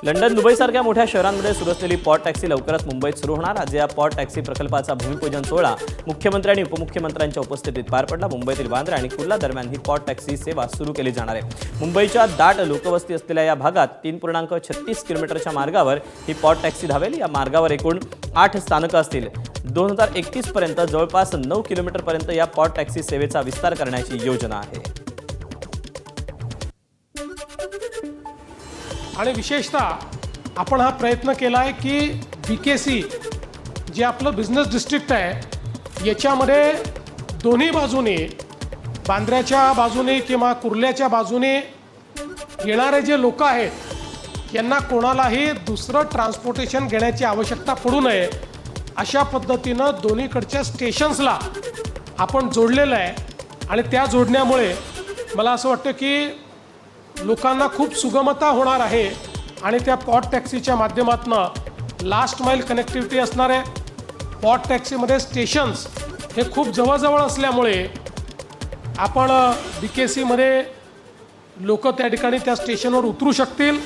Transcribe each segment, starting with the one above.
London दुबईसारख्या मोठ्या शहरांमध्ये सुरू असलेली पॉड टॅक्सी लवकरच मुंबईत सुरू होणार। आज या पॉड टॅक्सी प्रकल्पाचा भूमिपूजन सोहळा मुख्यमंत्री आणि उपमुख्यमंत्र्यांच्या उपस्थितीत पार पडला। मुंबईतील बांद्रा आणि कुर्ला दरम्यान ही पॉड टॅक्सी सेवा सुरू केली जाणार आहे। मुंबईच्या दाट लोकवस्ती असलेल्या या भागात 3.36 किलोमीटरच्या मार्गावर ही पॉड टॅक्सी धावेल। या मार्गावर एकूण 8 स्थानकं असतील। 2031 पर्यंत जवळपास 9 किलोमीटरपर्यंत या पॉड टॅक्सी सेवेचा विस्तार करण्याची योजना आहे। आणि विशेषतः आपण हा प्रयत्न केला आहे की BKC जे आपलं बिझनेस डिस्ट्रिक्ट आहे याच्यामध्ये दोन्ही बाजूने बांद्र्याच्या बाजूने किंवा कुर्ल्याच्या बाजूने येणारे जे लोक आहेत यांना कोणालाही दुसरं ट्रान्सपोर्टेशन घेण्याची आवश्यकता पडू नये अशा पद्धतीनं दोन्हीकडच्या स्टेशन्सला आपण जोडलेलं आहे। आणि त्या जोडण्यामुळे मला असं वाटतं की लोकांना खूप सुगमता होणार आहे आणि त्या पॉड टॅक्सीच्या माध्यमातून लास्ट माईल कनेक्टिव्हिटी असणार आहे। पॉड टॅक्सीमध्ये स्टेशन्स हे खूप जवळजवळ असल्यामुळे आपण BKCमध्ये लोक त्या ठिकाणी त्या स्टेशनवर उतरू शकतील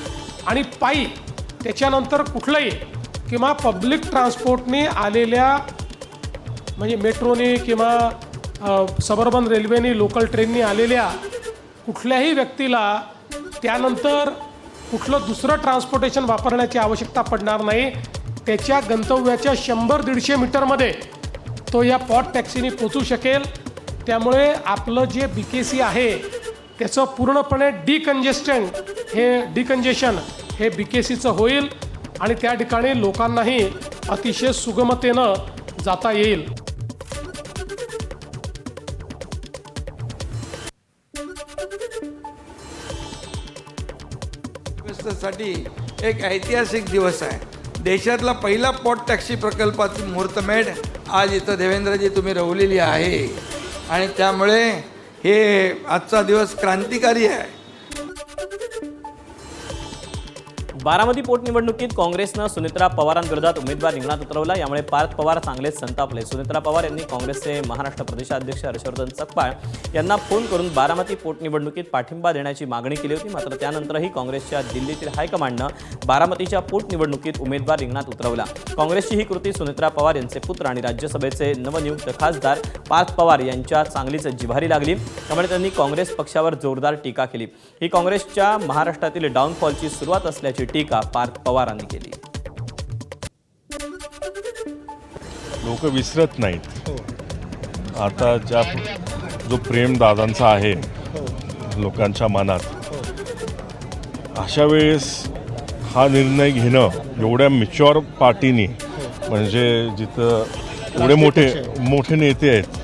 आणि पायी त्याच्यानंतर कुठलंही किंवा पब्लिक ट्रान्सपोर्टने आलेल्या म्हणजे मेट्रोने किंवा सबअर्बन रेल्वेने लोकल ट्रेनने आलेल्या कुठल्याही व्यक्तीला त्यानंतर कुठलं दुसरं ट्रान्सपोर्टेशन वापरण्याची आवश्यकता पडणार नाही। त्याच्या गंतव्याच्या 100-150 मीटरमध्ये तो या पॉड टॅक्सीने पोचू शकेल। त्यामुळे आपलं जे BKC आहे त्याचं पूर्णपणे डिकंजेशन हे BKCचं होईल आणि त्या ठिकाणी लोकांनाही अतिशय सुगमतेनं जाता येईल। साठी एक ऐतिहासिक दिवस आहे। देशातला पहिला पॉड टॅक्सी प्रकल्पाची मुहूर्तमेढ आज इथं देवेंद्रजी तुम्ही रवलेली आहे आणि त्यामुळे हे आजचा दिवस क्रांतिकारी आहे। बारामती पोटनिवडणुकीत काँग्रेसनं सुनेत्रा पवारांविरोधात उमेदवार रिंगणात उतरवला। यामुळे पार्थ पवार चांगलेच संतापले। सुनेत्रा पवार यांनी काँग्रेसचे महाराष्ट्र प्रदेशाध्यक्ष हर्षवर्धन चकपाळ यांना फोन करून बारामती पोटनिवडणुकीत पाठिंबा देण्याची मागणी केली होती। मात्र त्यानंतरही काँग्रेसच्या दिल्लीतील हायकमांडनं बारामतीच्या पोटनिवडणुकीत उमेदवार रिंगणात उतरवला। काँग्रेसची ही कृती सुनेत्रा पवार यांचे पुत्र आणि राज्यसभेचे नवनियुक्त खासदार पार्थ पवार यांच्या चांगलीच जिव्हारी लागली। त्यामुळे त्यांनी काँग्रेस पक्षावर जोरदार टीका केली। ही काँग्रेसच्या महाराष्ट्रातील डाऊनफॉलची सुरुवात असल्याची टीका पार्थ पवारांनी केली। लोक विसरत नाहीत। आता जो प्रेम दादांचा आहे लोकांच्या मनात, अशा वेळेस हा निर्णय घेणं एवढ्या मॅच्युअर पार्टीनी, म्हणजे जिथं एवढे मोठे नेते आहेत,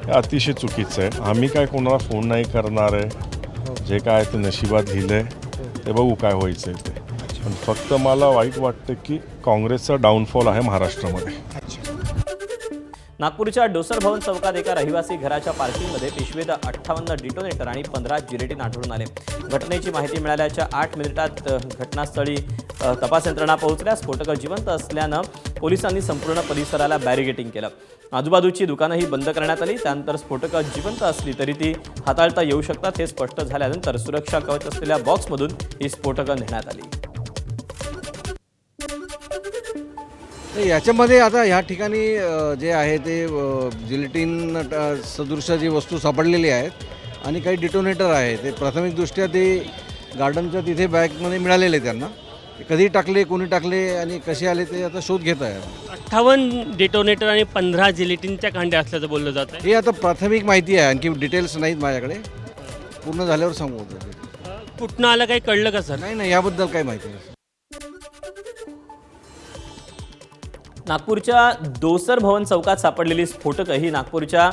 हे अतिशय चुकीचं आहे। आम्ही काय कोणाला फोन नाही करणार आहे। जे काय ते नशिबात लिहिलं आहे ते बघू काय व्हायचं आहे ते। पण फक्त मला वाईट वाटतं की काँग्रेसचा डाऊनफॉल आहे महाराष्ट्रामध्ये। नागपूरच्या डोसर भवन चौकात एका रहिवासी घराच्या पार्किंगमध्ये पिशवीत 58 डिटोनेटर आणि 15 जिलेटिन आढळून आले। घटनेची माहिती मिळाल्याच्या 8 मिनिटात घटनास्थळी तपास यंत्रणा पोहोचल्या। स्फोटकं जिवंत असल्यानं पोलिसांनी संपूर्ण परिसराला बॅरिगेटिंग केलं। आजूबाजूची दुकानंही बंद करण्यात आली। त्यानंतर स्फोटकं जिवंत असली तरी ती हाताळता येऊ शकतात हे स्पष्ट झाल्यानंतर सुरक्षा कवच असलेल्या बॉक्समधून ही स्फोटकं नेण्यात आली। याच्यामध्ये आता ह्या ठिकाणी जे आहे ते जिलेटिन सदृश जी वस्तू सापडलेली आहेत आणि काही डिटोनेटर आहे। ते प्राथमिकदृष्ट्या ते गार्डनच्या तिथे बॅगमध्ये मिळालेले त्यांना। कधी टाकले, कोणी टाकले आणि कसे आले ते आता शोध घेत आहे। 58 डिटोनेटर आणि 15 जिलेटिनच्या कांड्या असल्याचं बोललं जात आहे। हे आता प्राथमिक माहिती आहे, आणखी डिटेल्स नाहीत माझ्याकडे। पूर्ण झाल्यावर सांगू। कुठनं आलं काही कळलं का सर? नाही, याबद्दल काही माहिती नाही। नागपूरच्या डोसर भवन चौकात सापडलेली स्फोटकं ही नागपूरच्या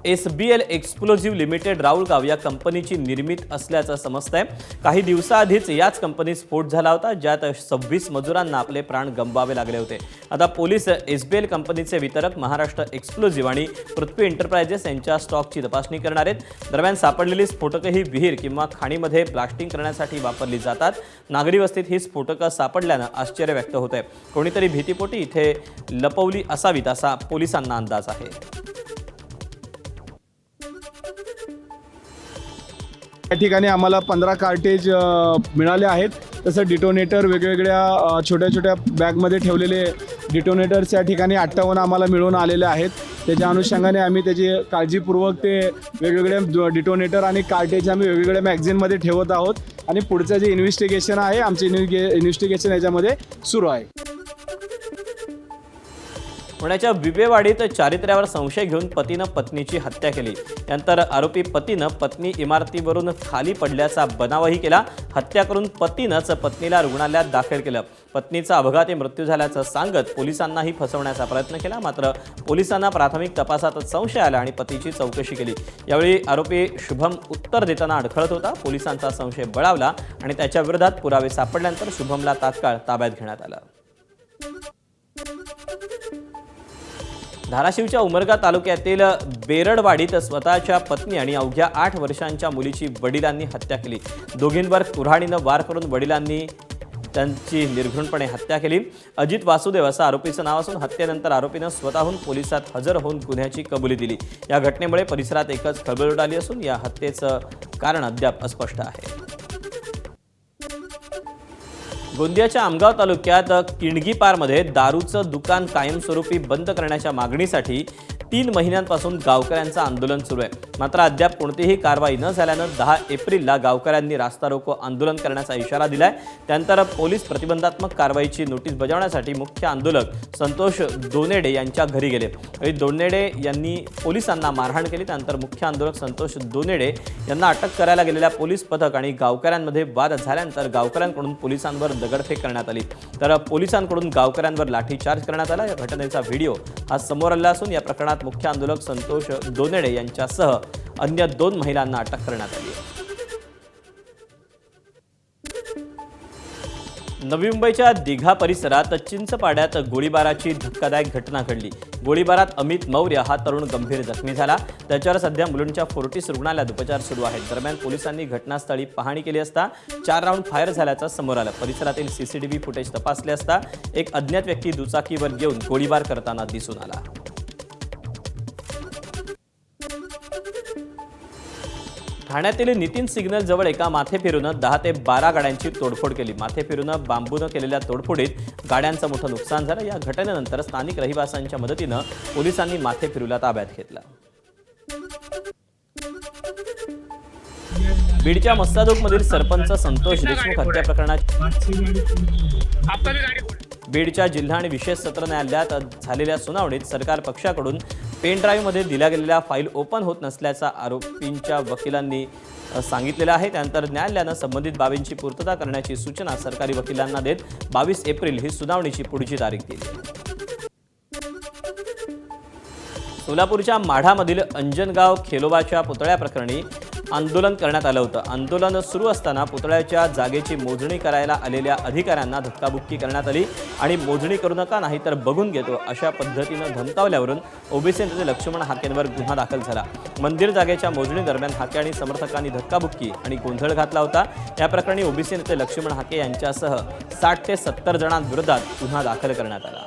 SBL एक्सप्लोजिव्ह लिमिटेड राऊळगाव या कंपनीची निर्मित असल्याचं समजतंय। काही दिवसाआधीच याच कंपनीत स्फोट झाला होता, ज्यात 26 मजुरांना आपले प्राण गमवावे लागले होते। आता पोलीस SBL कंपनीचे वितरक महाराष्ट्र एक्सप्लोजिव्ह आणि पृथ्वी एंटरप्राइजेस यांच्या स्टॉकची तपासणी करणार आहेत। दरम्यान सापडलेली स्फोटकं ही विहीर किंवा खाणीमध्ये ब्लास्टिंग करण्यासाठी वापरली जातात। नागरी वस्तीत ही स्फोटकं सापडल्यानं आश्चर्य व्यक्त होत आहे। कोणीतरी भीतीपोटी इथे लपवली असावीत असा पोलिसांना अंदाज आहे। या ठिकाणी आम्हाला 15 कार्टेज मिळाले आहेत। तसं डिटोनेटर वेगवेगळ्या छोट्या छोट्या बॅगमध्ये ठेवलेले डिटोनेटर्स या ठिकाणी 58 आम्हाला मिळून आलेले आहेत. त्याच्या अनुषंगाने आम्ही त्याची काळजीपूर्वक ते वेगवेगळे डिटोनेटर आणि कार्टेज आम्ही वेगवेगळ्या मॅगझिनमध्ये ठेवत आहोत आणि पुढचं जे इन्व्हेस्टिगेशन आहे आमचे इन्व्हेस्टिगेशन याच्यामध्ये सुरू आहे. पुण्याच्या बिबेवाडीत चारित्र्यावर संशय घेऊन पतीनं पत्नीची हत्या केली. यानंतर आरोपी पतीनं पत्नी इमारतीवरून खाली पडल्याचा बनावही केला. हत्या करून पतीनंच पत्नीला रुग्णालयात दाखल केलं. पत्नीचा अपघाती मृत्यू झाल्याचं सांगत पोलिसांनाही फसवण्याचा प्रयत्न केला. मात्र पोलिसांना प्राथमिक तपासातच संशय आला आणि पतीची चौकशी केली. यावेळी आरोपी शुभम उत्तर देताना अडखळत होता. पोलिसांचा संशय बळावला आणि त्याच्या विरोधात पुरावे सापडल्यानंतर शुभमला तात्काळ ताब्यात घेण्यात आलं. धाराशिवच्या उमरगा तालुक्यातील बेरडवाडीत स्वतःच्या पत्नी आणि अवघ्या 8 वर्षांच्या मुलीची वडिलांनी हत्या केली. दोघींवर कुऱ्हाडीनं वार करून वडिलांनी त्यांची निर्घृणपणे हत्या केली. अजित वासुदेव असं आरोपीचं नाव असून हत्येनंतर आरोपीनं स्वतःहून पोलिसात हजर होऊन गुन्ह्याची कबुली दिली. या घटनेमुळे परिसरात एकच खळबळ उडाली असून या हत्येचं कारण अद्याप अस्पष्ट आहे. गोंदियाच्या आमगाव तालुक्यात किंडगीपारमध्ये दारूचं दुकान कायमस्वरूपी बंद करण्याच्या मागणीसाठी 3 महिन्यांपासून गावकऱ्यांचं आंदोलन सुरू आहे. मात्र अद्याप कोणतीही कारवाई न झाल्यानं 10 एप्रिलला गावकऱ्यांनी रास्ता रोको आंदोलन करण्याचा इशारा दिलाय. त्यानंतर पोलीस प्रतिबंधात्मक कारवाईची नोटीस बजावण्यासाठी मुख्य आंदोलक संतोष दोनेडे यांच्या घरी गेले. दोनेडे यांनी पोलिसांना मारहाण केली. त्यानंतर मुख्य आंदोलक संतोष दोनेडे यांना अटक करायला गेलेल्या पोलीस पथक आणि गावकऱ्यांमध्ये वाद झाल्यानंतर गावकऱ्यांकडून पोलिसांवर दगडफेक करण्यात आली. तर पोलिसांकडून गावकऱ्यांवर लाठीचार्ज करण्यात आला. या घटनेचा व्हिडिओ आज समोर आला असून या प्रकरणात मुख्य आंदोलक संतोष दोनेडे यांच्यासह अन्य 2 महिलांना अटक करण्यात आली आहे. नवी मुंबईच्या दिघा परिसरात चिंचपाड्यात गोळीबाराची धक्कादायक घटना घडली. गोळीबारात अमित मौर्य हा तरुण गंभीर जखमी झाला. त्याच्यावर सध्या मुलुंडच्या फोर्टिस रुग्णालयात उपचार सुरू आहेत. दरम्यान पोलिसांनी घटनास्थळी पाहणी केली असता 4 राऊंड फायर झाल्याचं समोर आलं. परिसरातील सीसीटीव्ही फुटेज तपासले असता एक अज्ञात व्यक्ती दुचाकीवर घेऊन गोळीबार करताना दिसून आला. ठाण्यातील नितीन सिग्नल जवळ एका माथेफिरूनं 10 ते 12 गाड्यांची तोडफोड केली. माथेफिरूनं बांबूनं केलेल्या तोडफोडीत गाड्यांचं मोठं नुकसान झालं. या घटनेनंतर स्थानिक रहिवाशांच्या मदतीनं पोलिसांनी माथेफिरूला ताब्यात घेतलं. बीडच्या मस्सादोगमधील सरपंच संतोष देशमुख हत्या प्रकरणात बीडच्या जिल्हा आणि विशेष सत्र न्यायालयात झालेल्या सुनावणीत सरकार पक्षाकडून पेन ड्राईव्हमध्ये दिल्या गेलेल्या फाईल ओपन होत नसल्याचा आरोपींच्या वकिलांनी सांगितलेलं आहे. त्यानंतर न्यायालयानं संबंधित बाबींची पूर्तता करण्याची सूचना सरकारी वकिलांना देत 22 एप्रिल ही सुनावणीची पुढची तारीख दिली. सोलापूरच्या माढामधील अंजनगाव खेलोबाच्या पुतळ्याप्रकरणी आंदोलन करण्यात आलं होतं. आंदोलन सुरू असताना पुतळ्याच्या जागेची मोजणी करायला आलेल्या अधिकाऱ्यांना धक्काबुक्की करण्यात आली आणि मोजणी करू नका नाही तर बघून घेतो अशा पद्धतीनं धमकावल्यावरून ओबीसी नेते लक्ष्मण हाकेंवर गुन्हा दाखल झाला. मंदिर जागेच्या मोजणी दरम्यान हाके आणि समर्थकांनी धक्काबुक्की आणि गोंधळ घातला होता. या प्रकरणी ओबीसी नेते लक्ष्मण हाके यांच्यासह 60 ते 70 जणांविरोधात गुन्हा दाखल करण्यात आला.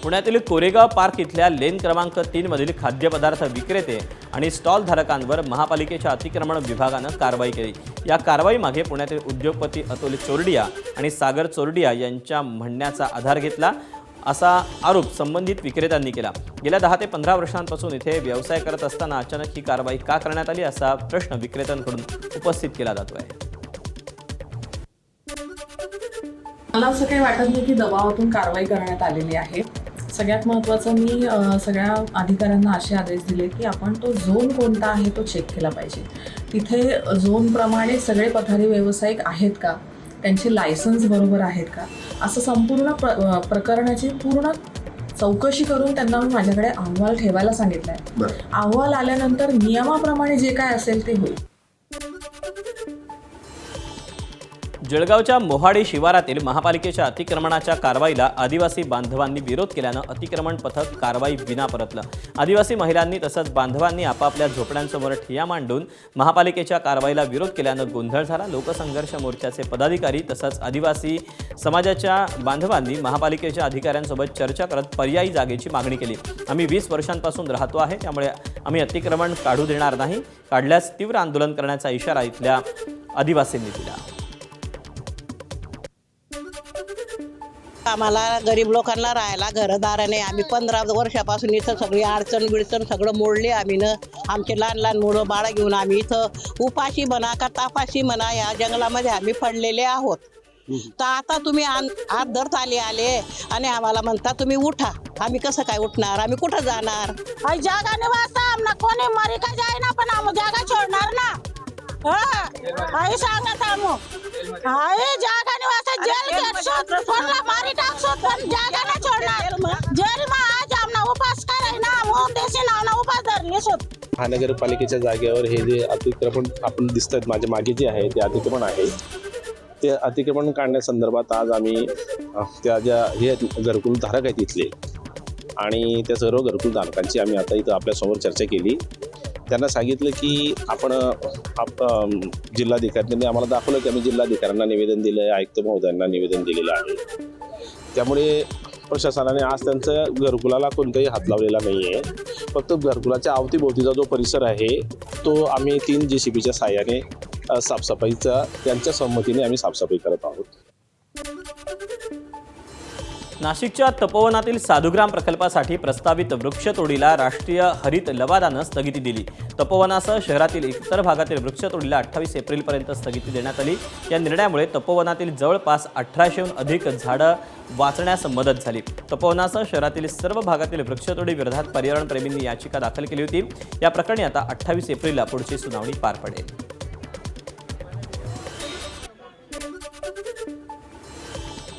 पुण्यातील कोरेगाव पार्क इथल्या लेन क्रमांक 3 मधील खाद्यपदार्थ विक्रेते आणि स्टॉल धारकांवर महापालिकेच्या अतिक्रमण विभागानं कारवाई केली. या कारवाईमागे पुण्यातील उद्योगपती अतुल चोरडिया आणि सागर चोरडिया यांच्या म्हणण्याचा आधार घेतला असा आरोप संबंधित विक्रेत्यांनी केला. गेल्या 10 ते 15 वर्षांपासून इथे व्यवसाय करत असताना अचानक ही कारवाई का करण्यात आली असा प्रश्न विक्रेत्यांकडून उपस्थित केला जातोय. मला असं काही वाटत नाही की दबावातून कारवाई करण्यात आलेली आहे. सगळ्यात महत्त्वाचं मी सगळ्या अधिकाऱ्यांना असे आदेश दिले की आपण तो झोन कोणता आहे तो चेक केला पाहिजे. तिथे झोनप्रमाणे सगळे पथारी व्यावसायिक आहेत का, त्यांचे लायसन्स बरोबर आहेत का, असं संपूर्ण प्रकरणाची पूर्ण चौकशी करून त्यांना मी माझ्याकडे अहवाल ठेवायला सांगितलं आहे. अहवाल आल्यानंतर नियमाप्रमाणे जे काय असेल ते होईल. जळगावच्या मोहाडी शिवारातील महापालिकेच्या अतिक्रमणाच्या कारवाईला आदिवासी बांधवांनी विरोध केल्यानं अतिक्रमण पथक कारवाई विना परतलं. आदिवासी महिलांनी तसंच बांधवांनी आपापल्या झोपड्यांसमोर ठिय्या मांडून महापालिकेच्या कारवाईला विरोध केल्यानं गोंधळ झाला. लोकसंघर्ष मोर्चाचे पदाधिकारी तसंच आदिवासी समाजाच्या बांधवांनी महापालिकेच्या अधिकाऱ्यांसोबत चर्चा करत पर्यायी जागेची मागणी केली. आम्ही 20 वर्षांपासून राहतो आहे, त्यामुळे आम्ही अतिक्रमण काढू देणार नाही. काढल्यास तीव्र आंदोलन करण्याचा इशारा इथल्या आदिवासींनी दिला. आम्हाला गरीब लोकांना राहायला घरदार नाही. आम्ही 15 वर्षापासून इथं सगळी अडचण बिडचण सगळं मोडले आम्ही न. आमचे लहान लहान मुलं बाळं घेऊन आम्ही इथं उपाशी म्हणा का तापाशी म्हणा या जंगलामध्ये आम्ही पडलेले आहोत. तर आता तुम्ही हात धरत आले आणि आम्हाला म्हणता तुम्ही उठा. आम्ही कसं काय उठणार? आम्ही कुठं जाणार? जागा निवासा आम्हाला कोणी मरी का जाय ना, पण आम्ही जागा छोडणार ना. आई सांगत आम्ही जागा निवासा जेल सोडला मारी टाकसो, पण जागा ना छोडणार. जेल मा आज आमना उपास कराय ना, मोम देशी नावना उपास धरले सोड. महानगरपालिकेच्या जागेवर हे जे अतिक्रमण आपण दिसतात माझ्या मागे जे आहे ते अतिक्रमण आहे, ते अतिक्रमण काढण्यासंदर्भात आज आम्ही त्या ज्या हे घरकुल धारक आहेत इथले आणि त्या सर्व घरकुल धारकांची आम्ही आता इथं आपल्यासमोर चर्चा केली. त्यांना सांगितलं की आपण जिल्हाधिकाऱ्यांनी आम्हाला दाखवलं की आम्ही जिल्हाधिकाऱ्यांना निवेदन दिलं आहे, आयुक्त महोदयांना निवेदन दिलेलं आहे. त्यामुळे प्रशासनाने आज त्यांचं घरकुलाला कोणताही हात लावलेला नाही आहे. फक्त घरकुलाच्या अवतीभोवतीचा जो परिसर आहे तो आम्ही 3 JCBच्या साहाय्याने साफसफाईचा त्यांच्या संमतीने आम्ही साफसफाई करत आहोत. नाशिकच्या तपोवनातील साधुग्राम प्रकल्पासाठी प्रस्तावित वृक्षतोडीला राष्ट्रीय हरित लवादानं स्थगिती दिली. तपोवनासह शहरातील इतर भागातील वृक्षतोडीला 28 एप्रिलपर्यंत स्थगिती देण्यात आली. या निर्णयामुळे तपोवनातील जवळपास 1800हून अधिक झाडं वाचण्यास मदत झाली. तपोवनासह शहरातील सर्व भागातील वृक्षतोडी विरोधात पर्यावरणप्रेमींनी याचिका दाखल केली होती. या प्रकरणी आता 28 एप्रिलला पुढची सुनावणी पार पडेल.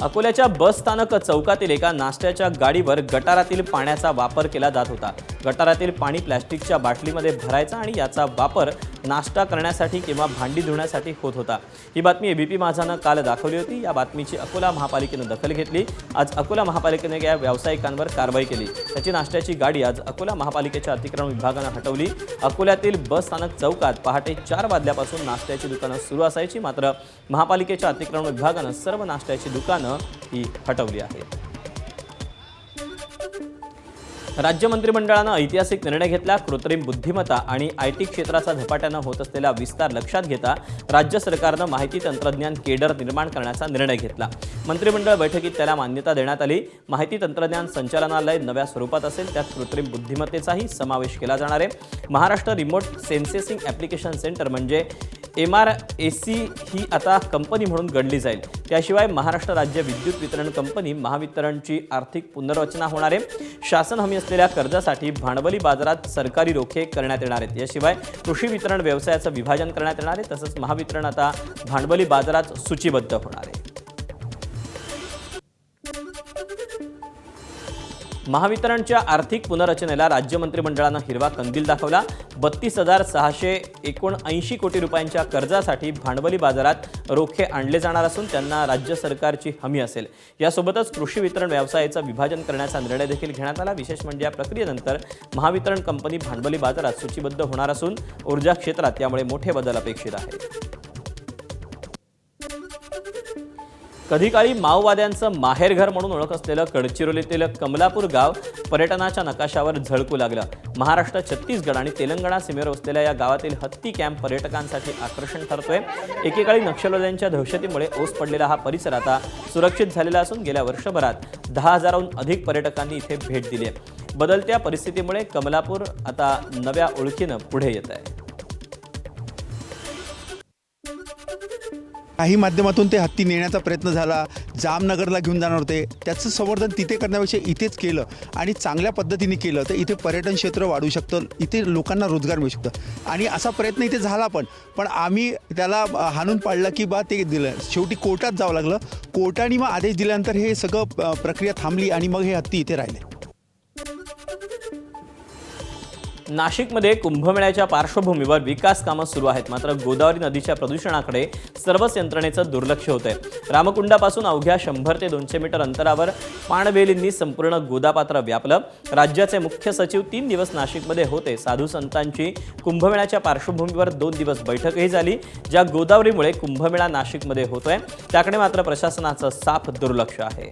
अकोल्याच्या बस स्थानक चौकातील एका नाश्त्याच्या गाडीवर गटारातील पाण्याचा वापर केला जात होता. गटारातील पाणी प्लॅस्टिकच्या बाटलीमध्ये भरायचा आणि याचा वापर नाश्ता करण्यासाठी किंवा भांडी धुण्यासाठी होत होता. ही बातमी ABP माझानं काल दाखवली होती. या बातमीची अकोला महापालिकेनं दखल घेतली. आज अकोला महापालिकेने या व्यावसायिकांवर कारवाई केली. त्याची नाश्त्याची गाडी आज अकोला महापालिकेच्या अतिक्रमण विभागानं हटवली. अकोल्यातील बस स्थानक चौकात पहाटे 4 वाजल्यापासून नाश्त्याची दुकानं सुरू असायची. मात्र महापालिकेच्या अतिक्रमण विभागानं सर्व नाश्त्याची दुकानं ही हटवली आहेत. राज्य मंत्रिमंडळानं ऐतिहासिक निर्णय घेतला. कृत्रिम बुद्धिमत्ता आणि IT क्षेत्राचा झपाट्यानं होत असलेला विस्तार लक्षात घेता राज्य सरकारनं माहिती तंत्रज्ञान केडर निर्माण करण्याचा निर्णय घेतला. मंत्रिमंडळ बैठकीत त्याला मान्यता देण्यात आली. माहिती तंत्रज्ञान संचालनालय नव्या स्वरूपात असेल, त्यात कृत्रिम बुद्धिमत्तेचाही समावेश केला जाणार आहे. Maharashtra remote sensing application centre म्हणजे MRAC ही आता कंपनी म्हणून गणली जाईल. त्याशिवाय महाराष्ट्र राज्य विद्युत वितरण कंपनी महावितरणची आर्थिक पुनर्रचना होणार आहे. शासन हमी असलेल्या कर्जासाठी भांडवली बाजारात सरकारी रोखे करण्यात येणार आहेत. याशिवाय कृषी वितरण व्यवसायाचं विभाजन करण्यात येणार आहे. तसंच महावितरण आता भांडवली बाजारात सूचीबद्ध होणार आहे. महावितरणच्या आर्थिक पुनर्रचनेला राज्य मंत्रिमंडळानं हिरवा कंदील दाखवला. 32,679 कोटी रुपयांच्या कर्जासाठी भांडवली बाजारात रोखे आणले जाणार असून त्यांना राज्य सरकारची हमी असेल. यासोबतच कृषी वितरण व्यवसायाचं विभाजन करण्याचा निर्णय देखील घेण्यात आला. विशेष म्हणजे या प्रक्रियेनंतर महावितरण कंपनी भांडवली बाजारात सूचीबद्ध होणार असून ऊर्जा क्षेत्रात यामुळे मोठे बदल अपेक्षित आहेत. कधी काळी माओवाद्यांचं माहेरघर म्हणून ओळख असलेलं गडचिरोलीतील कमलापूर गाव पर्यटनाच्या नकाशावर झळकू लागलं. महाराष्ट्र, छत्तीसगड आणि तेलंगणा सीमेवर असलेल्या या गावातील हत्ती कॅम्प पर्यटकांसाठी आकर्षण ठरतोय. एकेकाळी नक्षलवाद्यांच्या दहशतीमुळे ओस पडलेला हा परिसर आता सुरक्षित झालेला असून गेल्या वर्षभरात 10,000हून अधिक पर्यटकांनी इथे भेट दिली आहे. बदलत्या परिस्थितीमुळे कमलापूर आता नव्या ओळखीनं पुढे येत आहे. काही माध्यमातून ते हत्ती नेण्याचा प्रयत्न झाला. जामनगरला घेऊन जाणार होते. त्याचं संवर्धन तिथे करण्यापेक्षा इथेच केलं आणि चांगल्या पद्धतीने केलं तर इथे पर्यटन क्षेत्र वाढू शकतं, इथे लोकांना रोजगार मिळू शकतं. आणि असा प्रयत्न इथे झाला पण आम्ही त्याला हाणून पाडलं की बा ते दिलं. शेवटी कोर्टात जावं लागलं. कोर्टाने मग आदेश दिल्यानंतर हे सगळं प्रक्रिया थांबली आणि मग हे हत्ती इथे राहिले. नाशिकमध्ये कुंभमेळ्याच्या पार्श्वभूमीवर विकास कामं सुरू आहेत, मात्र गोदावरी नदीच्या प्रदूषणाकडे सर्वच यंत्रणेचं दुर्लक्ष होतंय. रामकुंडापासून अवघ्या 100 ते 200 मीटर अंतरावर पाणवेलींनी संपूर्ण गोदापात्र व्यापलं. राज्याचे मुख्य सचिव 3 दिवस नाशिकमध्ये होते. साधू संतांची कुंभमेळ्याच्या पार्श्वभूमीवर 2 दिवस बैठकही झाली. ज्या गोदावरीमुळे कुंभमेळा नाशिकमध्ये होतोय त्याकडे मात्र प्रशासनाचं साफ दुर्लक्ष आहे.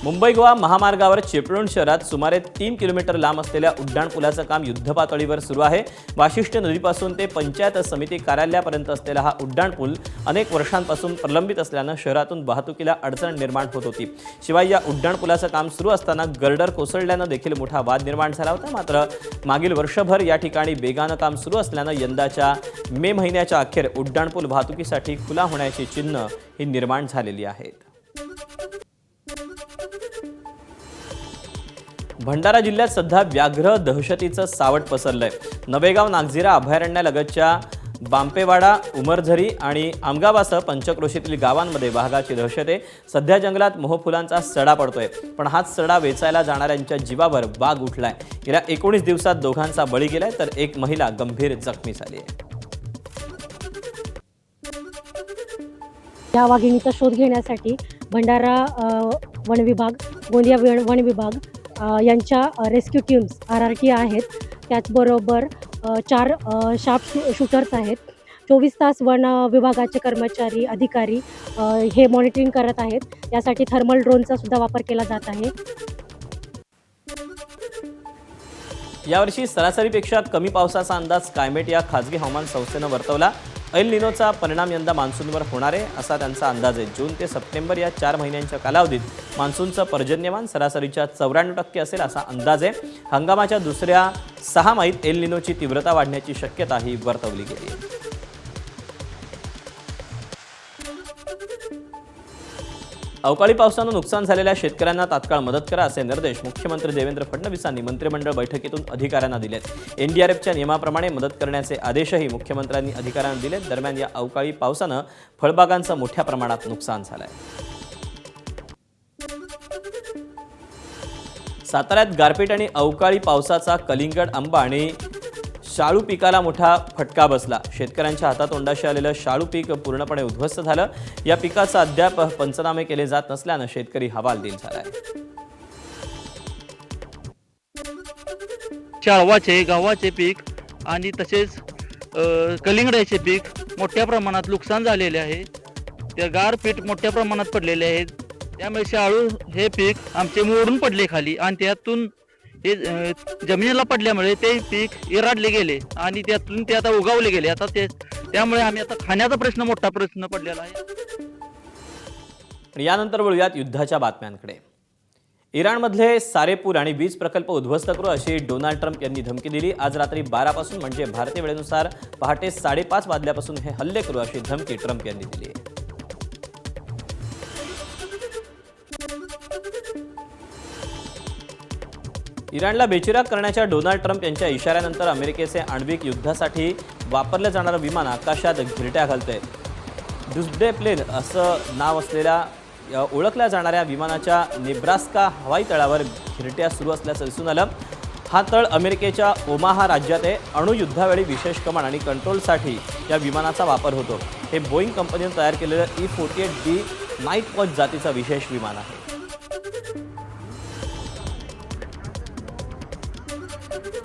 मुंबई गोवा महामार्गावर चिपळूण शहरात सुमारे 3 किलोमीटर लांब असलेल्या उड्डाणपुलाचं काम युद्धपातळीवर सुरू आहे. वाशिष्ठी नदीपासून ते पंचायत समिती कार्यालयापर्यंत असलेला हा उड्डाणपूल अनेक वर्षांपासून प्रलंबित असल्यानं शहरातून वाहतुकीला अडचण निर्माण होत होती. शिवाय या उड्डाणपुलाचं काम सुरू असताना गर्डर कोसळल्यानं देखील मोठा वाद निर्माण झाला होता. मात्र मागील वर्षभर या ठिकाणी वेगानं काम सुरू असल्यानं यंदाच्या मे महिन्याच्या अखेर उड्डाणपूल वाहतुकीसाठी खुला होण्याची चिन्ह ही निर्माण झालेली आहेत. भंडारा जिल्ह्यात सध्या व्याघ्र दहशतीचं सावट पसरलंय. नवेगाव नागझिरा अभयारण्यालगतच्या बांपेवाडा, उमरझरी आणि आमगावासह पंचक्रोशीतील गावांमध्ये वाघाची दहशत आहे. सध्या जंगलात मोहफुलांचा सडा पडतोय, पण हाच सडा वेचायला जाणाऱ्यांच्या जीवावर वाघ उठलाय. गेल्या 19 दिवसात दोघांचा बळी गेलाय तर एक महिला गंभीर जखमी झाली आहे. या वाघिणीचा शोध घेण्यासाठी भंडारा वन विभाग, गोंदिया वन विभाग यांच्या रेस्क्यू टीम्स RRT आहेत. त्याचबरोबर 4 शार्प शूटर्स आहेत. 24 तास वन विभागाचे कर्मचारी, अधिकारी हे मॉनिटरिंग करत आहेत. यासाठी थर्मल ड्रोनचा सुद्धा वापर केला जात आहे. यावर्षी सरासरीपेक्षा कमी पावसाचा अंदाज स्कायमेट या खाजगी हवामान संस्थेनं वर्तवला. एल निनोचा परिणाम यंदा मान्सूनवर होणार आहे असा त्यांचा अंदाज आहे. जून ते सप्टेंबर या 4 महिन्यांच्या कालावधीत मान्सूनचं पर्जन्यमान सरासरीच्या 94% असेल असा अंदाज आहे. हंगामाच्या दुसऱ्या 6 महिन्यात एल निनोची तीव्रता वाढण्याची शक्यताही वर्तवली गेली आहे. अवकाळी पावसानं नुकसान झालेल्या शेतकऱ्यांना तात्काळ मदत करा असे निर्देश मुख्यमंत्री देवेंद्र फडणवीसांनी मंत्रिमंडळ बैठकीतून अधिकाऱ्यांना दिलेत. NDRFच्या नियमाप्रमाणे मदत करण्याचे आदेशही मुख्यमंत्र्यांनी अधिकाऱ्यांना दिलेत. दरम्यान या अवकाळी पावसानं फळबागांचं मोठ्या प्रमाणात नुकसान झालंय. साताऱ्यात गारपीट आणि अवकाळी पावसाचा कलिंगड, आंबा आणि शाळू पिकाला मोठा फटका बसला. शेतकऱ्यांच्या हातातोंडाशी आलेलं शाळू पीक पूर्णपणे उद्ध्वस्त झालं. या पिकाचा अद्याप पंचनामे केले जात नसल्यानं शेतकरी हवालदिल झालाय. शाळवाचे, गव्हाचे पीक आणि तसेच कलिंगडाचे पीक मोठ्या प्रमाणात नुकसान झालेले आहे. त्या गारपीट मोठ्या प्रमाणात पडलेले आहेत. त्यामुळे शाळू हे पीक आमचे मोडून पडले खाली आणि त्यातून हे जमिनीला पडल्यामुळे ते पीक इराडले गेले आणि त्यातून ते आता उगवले गेले. आता त्यामुळे आम्ही आता खाण्याचा मोठा प्रश्न पडलेला आहे. यानंतर वळूयात युद्धाच्या बातम्यांकडे. इराणमधले सारेपूर आणि वीज प्रकल्प उद्ध्वस्त करू अशी डोनाल्ड ट्रम्प यांनी धमकी दिली. आज रात्री 12 पासून म्हणजे भारतीय वेळेनुसार पहाटे 5:30 वाजल्यापासून हे हल्ले करू अशी धमकी ट्रम्प यांनी दिली आहे. इराणला बेचिराग करण्याच्या डोनाल्ड ट्रम्प यांच्या इशाऱ्यानंतर अमेरिकेचे आण्विक युद्धासाठी वापरलं जाणारं विमान आकाशात घिरट्या घालतंय. डुसडे प्लेन असं नाव असलेल्या ओळखल्या जाणाऱ्या विमानाच्या नेब्रास्का हवाई तळावर घिरट्या सुरू असल्याचं दिसून आलं. हा तळ अमेरिकेच्या ओमाहा राज्यात आहे. अणुयुद्धावेळी विशेष कमांड आणि कंट्रोलसाठी या विमानाचा वापर होतो. हे बोईंग कंपनीने तयार केलेलं E-48D नाईट वॉच जातीचं विशेष विमान आहे.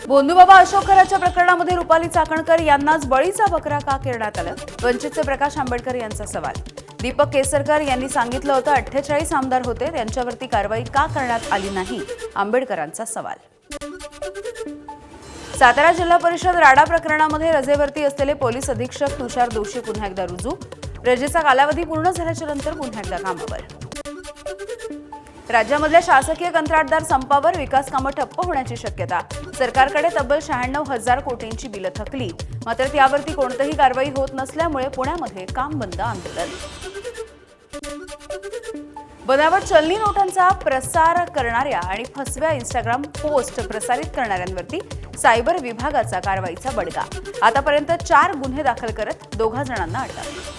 बोंधूबाबा अशोकराच्या प्रकरणामध्ये रुपाली चाकणकर यांनाच बळीचा बकरा का करण्यात आलं? वंचितचे प्रकाश आंबेडकर यांचा सवाल. दीपक केसरकर यांनी सांगितलं होतं 48 आमदार होते, त्यांच्यावरती कारवाई का करण्यात आली नाही? आंबेडकरांचा सवाल. सातारा जिल्हा परिषद राडा प्रकरणामध्ये रजेवरती असलेले पोलीस अधीक्षक तुषार दोषी पुन्हा एकदा रुजू. रजेचा कालावधी पूर्ण झाल्याच्या नंतर पुन्हा एकदा कामावर. राज्यामधल्या शासकीय कंत्राटदार संपावर विकास कामं ठप्प होण्याची शक्यता. सरकारकडे तब्बल 96,000 कोटींची बिलं थकली, मात्र त्यावरती कोणतीही कारवाई होत नसल्यामुळे पुण्यामध्ये काम बंद आंदोलन. बनावट चलनी नोटांचा प्रसार करणाऱ्या आणि फसव्या इंस्टाग्राम पोस्ट प्रसारित करणाऱ्यांवरती सायबर विभागाचा कारवाईचा बडगा. आतापर्यंत 4 गुन्हे दाखल करत 2 जणांना अटक.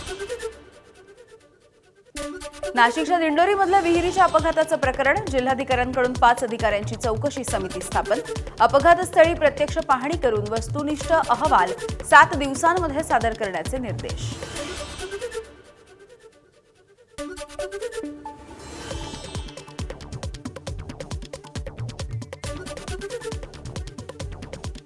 नाशिकच्या दिंडोरीमधल्या विहिरीच्या अपघाताचं प्रकरण, जिल्हाधिकाऱ्यांकडून 5 अधिकाऱ्यांची चौकशी समिती स्थापन. अपघातस्थळी प्रत्यक्ष पाहणी करून वस्तुनिष्ठ अहवाल 7 दिवसांमध्ये सादर करण्याचे निर्देश.